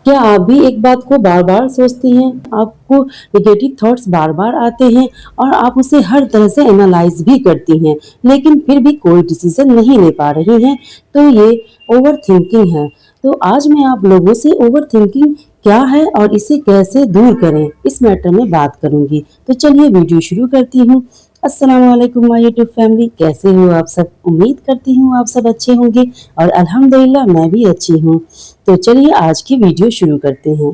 क्या आप भी एक बात को बार-बार सोचती हैं? आपको नेगेटिव थॉट्स बार-बार आते हैं और आप उसे हर तरह से एनालाइज़ भी करती हैं, लेकिन फिर भी कोई डिसीज़न नहीं ले पा रही हैं, तो ये ओवरथिंकिंग है। तो आज मैं आप लोगों से ओवरथिंकिंग क्या है और इसे कैसे दूर करें, इस मैटर में बात करूँगी। तो चलिए वीडियो शुरू करती हूँ। अस्सलाम वालेकुम माय यूट्यूब फैमिली, कैसे हो आप सब? उम्मीद करती हूँ आप सब अच्छे होंगे और अल्हम्दुलिल्लाह मैं भी अच्छी हूँ। तो चलिए आज की वीडियो शुरू करते हैं।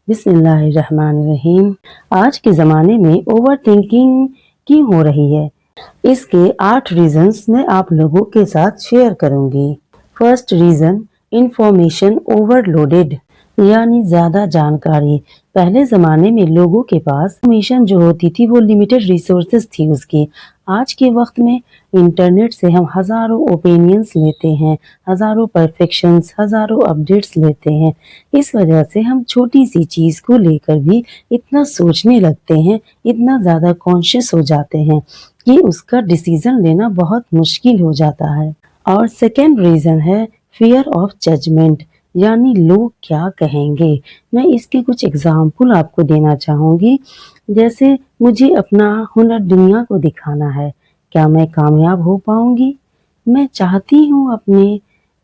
बिस्मिल्लाहिर्रहमानिर्रहीम। आज के ज़माने में ओवर थिंकिंग क्यों हो रही है, इसके 8 रीजंस मैं आप लोगों के साथ शेयर करूंगी। फर्स्ट रीजन, इंफॉर्मेशन ओवरलोडेड, यानी ज़्यादा जानकारी। पहले ज़माने में लोगों के पास इंफॉर्मेशन जो होती थी वो लिमिटेड रिसोर्सेज थी उसकी। आज के वक्त में इंटरनेट से हम हज़ारों ओपिनियंस लेते हैं, हज़ारों परफेक्शंस, हज़ारों अपडेट्स लेते हैं। इस वजह से हम छोटी सी चीज़ को लेकर भी इतना सोचने लगते हैं, इतना ज़्यादा कॉन्शियस हो जाते हैं कि उसका डिसीजन लेना बहुत मुश्किल हो जाता है। और सेकेंड रीज़न है फियर ऑफ जजमेंट, यानी लोग क्या कहेंगे। मैं इसके कुछ एग्जाम्पल आपको देना चाहूँगी। जैसे मुझे अपना हुनर दुनिया को दिखाना है, क्या मैं कामयाब हो पाऊँगी? मैं चाहती हूँ अपने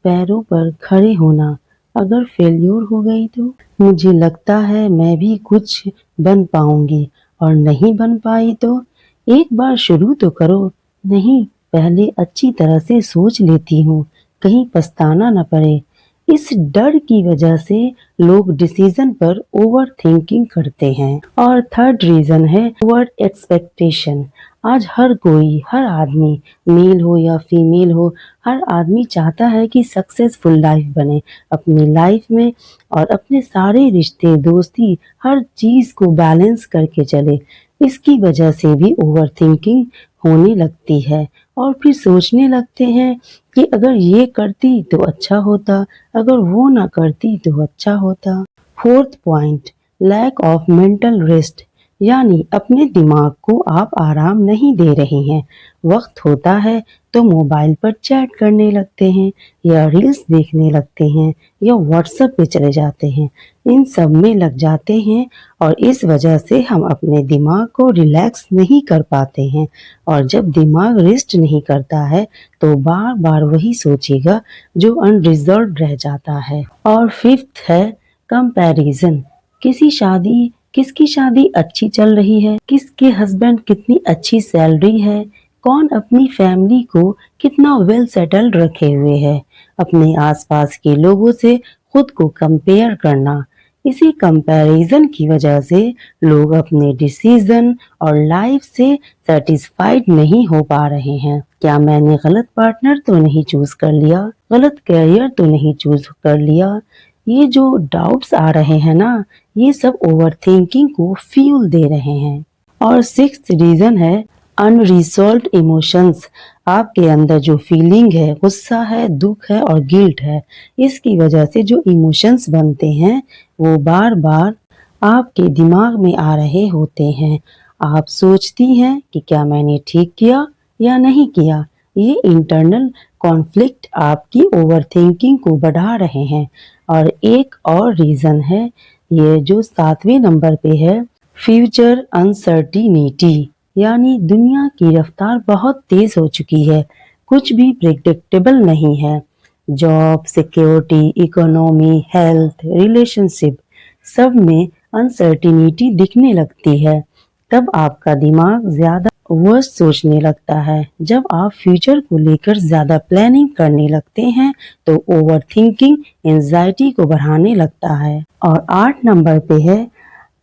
पैरों पर खड़े होना, अगर फेल्योर हो गई तो? मुझे लगता है मैं भी कुछ बन पाऊँगी और नहीं बन पाई तो? एक बार शुरू तो करो। नहीं, पहले अच्छी तरह से सोच लेती हूँ, कहीं पछताना न पड़े। इस डर की वजह से लोग डिसीजन पर ओवर थिंकिंग करते हैं। और थर्ड रीजन है ओवर एक्सपेक्टेशन। आज हर कोई, हर आदमी, मेल हो या फीमेल हो, हर आदमी चाहता है कि सक्सेसफुल लाइफ बने अपनी लाइफ में और अपने सारे रिश्ते, दोस्ती, हर चीज को बैलेंस करके चले। इसकी वजह से भी ओवर थिंकिंग होने लगती है और फिर सोचने लगते हैं कि अगर ये करती तो अच्छा होता, अगर वो ना करती तो अच्छा होता। Fourth point, lack of mental rest, यानी अपने दिमाग को आप आराम नहीं दे रहे हैं। वक्त होता है तो मोबाइल पर चैट करने लगते हैं या रील्स देखने लगते हैं या व्हाट्सएप पे चले जाते हैं, इन सब में लग जाते हैं और इस वजह से हम अपने दिमाग को रिलैक्स नहीं कर पाते हैं। और जब दिमाग रेस्ट नहीं करता है तो बार बार वही सोचेगा जो अनरिजॉल्व रह जाता है। और फिफ्थ है कंपैरिजन। किसकी शादी अच्छी चल रही है, किसके हस्बैंड कितनी अच्छी सैलरी है, कौन अपनी फैमिली को कितना वेल सेटल्ड रखे हुए है। अपने आसपास के लोगों से खुद को कंपेयर करना। इसी कंपैरिजन की वजह से लोग अपने डिसीजन और लाइफ से सेटिस्फाइड नहीं हो पा रहे हैं। क्या मैंने गलत पार्टनर तो नहीं चूज कर लिया, गलत करियर तो नहीं चूज कर लिया? ये जो डाउट्स आ रहे हैं ना, ये सब ओवरथिंकिंग को फ्यूल दे रहे हैं। और सिक्स्थ रीजन है अनरिजॉल्व्ड इमोशंस। आपके अंदर जो फीलिंग है, गुस्सा है, दुख है और गिल्ट है, इसकी वजह से जो इमोशंस बनते हैं वो बार बार आपके दिमाग में आ रहे होते हैं। आप सोचती हैं कि क्या मैंने ठीक किया या नहीं किया। ये इंटरनल कॉन्फ्लिक्ट आपकी ओवरथिंकिंग को बढ़ा रहे हैं। और एक और रीजन है, ये जो 7वें नंबर पे है, फ्यूचर अनसर्टिनिटी, यानी दुनिया की रफ्तार बहुत तेज हो चुकी है, कुछ भी प्रिडिक्टेबल नहीं है। Job, security, economy, health, relationship, सब में अनसर्टिनिटी दिखने लगती है। तब आपका दिमाग ज्यादा वर्स्ट सोचने लगता है। जब आप फ्यूचर को लेकर ज्यादा प्लानिंग करने लगते हैं तो ओवर थिंकिंग एंजाइटी को बढ़ाने लगता है। और 8 नंबर पे है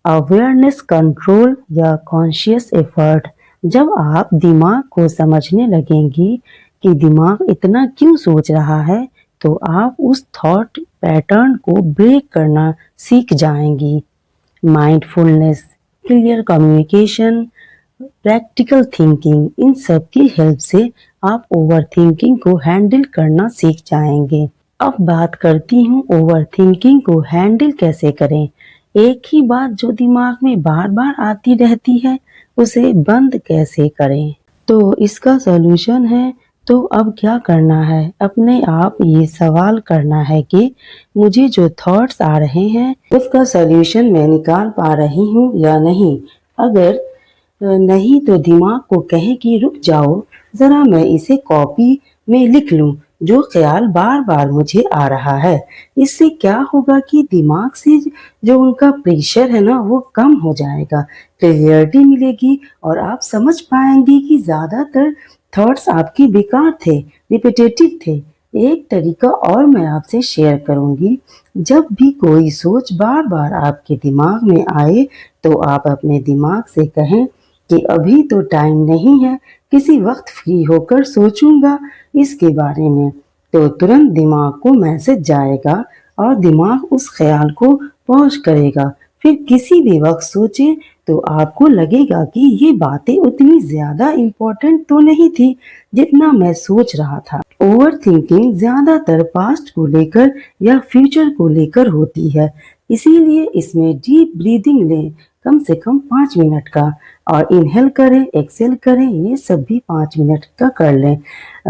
अवेयरनेस कंट्रोल या कॉन्शियस एफर्ट। जब आप दिमाग को समझने लगेंगी कि दिमाग इतना क्यों सोच रहा है तो आप उस थॉट पैटर्न को ब्रेक करना सीख जाएंगी। Mindfulness, clear communication, practical thinking, इन सब की हेल्प से आप ओवर थिंकिंग को हैंडल करना सीख जाएंगे। अब बात करती हूँ ओवर थिंकिंग को हैंडल कैसे करें। एक ही बात जो दिमाग में बार बार आती रहती है, उसे बंद कैसे करें? तो इसका सॉल्यूशन है तो अब क्या करना है? अपने आप ये सवाल करना है कि मुझे जो थॉट्स आ रहे हैं उसका सॉल्यूशन मैं निकाल पा रही हूँ या नहीं। अगर नहीं तो दिमाग को कहे कि रुक जाओ, ज़रा मैं इसे कॉपी में लिख लूँ, जो ख़्याल बार-बार मुझे आ रहा है। इससे क्या होगा कि दिमाग से जो उनका प्रेशर है ना वो कम हो जाएगा, क्लियरिटी मिलेगी और आप समझ पाएँगे कि ज़्यादातर थॉट्स आपके बेकार थे, रिपिटेटिव थे। एक तरीका और मैं आपसे शेयर करूँगी, जब भी कोई सोच बार-बार आपके दिमाग में आए, तो आप अपने दिमाग से कहें कि अभी तो टाइम नहीं है, किसी वक़्त फ्री होकर सोचूँगा इसके बारे में। तो तुरंत दिमाग को मैसेज जाएगा और दिमाग उस ख़्याल को पॉज़ करेगा। फिर किसी भी वक़्त सोचें तो आपको लगेगा कि ये बातें उतनी ज़्यादा इम्पोर्टेंट तो नहीं थी, जितना मैं सोच रहा था। ओवरथिंकिंग ज़्यादातर पास्ट को लेकर या फ्यूचर को लेकर होती है, इसीलिए इसमें डीप ब्रीदिंग लें, कम से कम 5 मिनट का, और इनहेल करें, एक्सहेल करें, ये सब भी 5 मिनट का कर लें।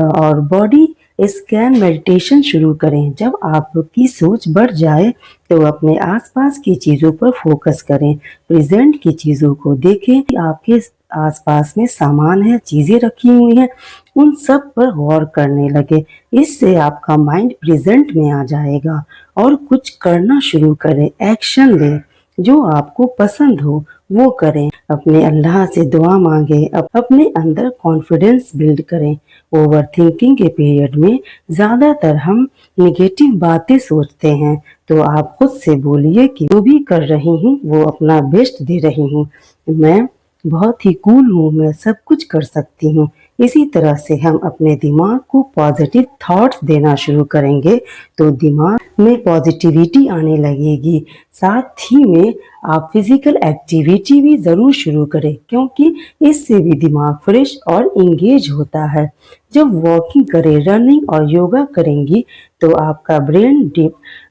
और बॉडी स्कैन मेडिटेशन शुरू करें। जब आपकी सोच बढ़ जाए तो अपने आसपास की चीज़ों पर फोकस करें, प्रेजेंट की चीज़ों को देखें कि आपके आसपास में सामान है, चीज़ें रखी हुई हैं, उन सब पर गौर करने लगे। इससे आपका माइंड प्रेजेंट में आ जाएगा और कुछ करना शुरू करें, एक्शन लें, जो आपको पसंद हो वो करें, अपने अल्लाह से दुआ मांगे, अपने अंदर कॉन्फिडेंस बिल्ड करें। ओवरथिंकिंग के पीरियड में ज़्यादातर हम नेगेटिव बातें सोचते हैं, तो आप खुद से बोलिए कि जो भी कर रही हूँ वो अपना बेस्ट दे रही हूँ, मैं बहुत ही कूल हूँ, मैं सब कुछ कर सकती हूँ। इसी तरह से हम अपने दिमाग को पॉजिटिव थॉट्स देना शुरू करेंगे तो दिमाग में पॉजिटिविटी आने लगेगी। साथ ही में आप फिजिकल एक्टिविटी भी ज़रूर शुरू करें, क्योंकि इससे भी दिमाग फ्रेश और इंगेज होता है। जब वॉकिंग करें, रनिंग और योगा करेंगी तो आपका ब्रेन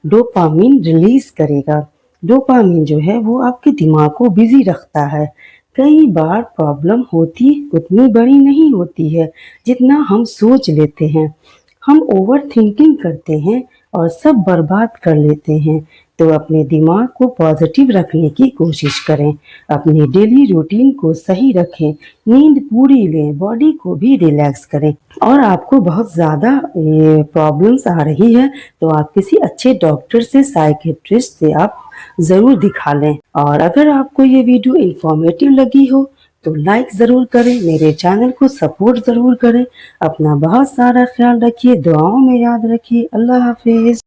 डोपामिन रिलीज करेगा। डोपामिन जो है वो आपके दिमाग को बिजी रखता है। कई बार प्रॉब्लम होती उतनी बड़ी नहीं होती है जितना हम सोच लेते हैं। हम ओवर थिंकिंग करते हैं और सब बर्बाद कर लेते हैं। तो अपने दिमाग को पॉजिटिव रखने की कोशिश करें, अपनी डेली रूटीन को सही रखें, नींद पूरी लें, बॉडी को भी रिलैक्स करें। और आपको बहुत ज़्यादा प्रॉब्लम्स आ रही है तो आप किसी अच्छे डॉक्टर से, साइकियाट्रिस्ट से आप ज़रूर दिखा लें। और अगर आपको ये वीडियो इन्फॉर्मेटिव लगी हो तो लाइक ज़रूर करें, मेरे चैनल को सपोर्ट ज़रूर करें। अपना बहुत सारा ख्याल रखिए, दुआओं में याद रखिए। अल्लाह हाफिज़।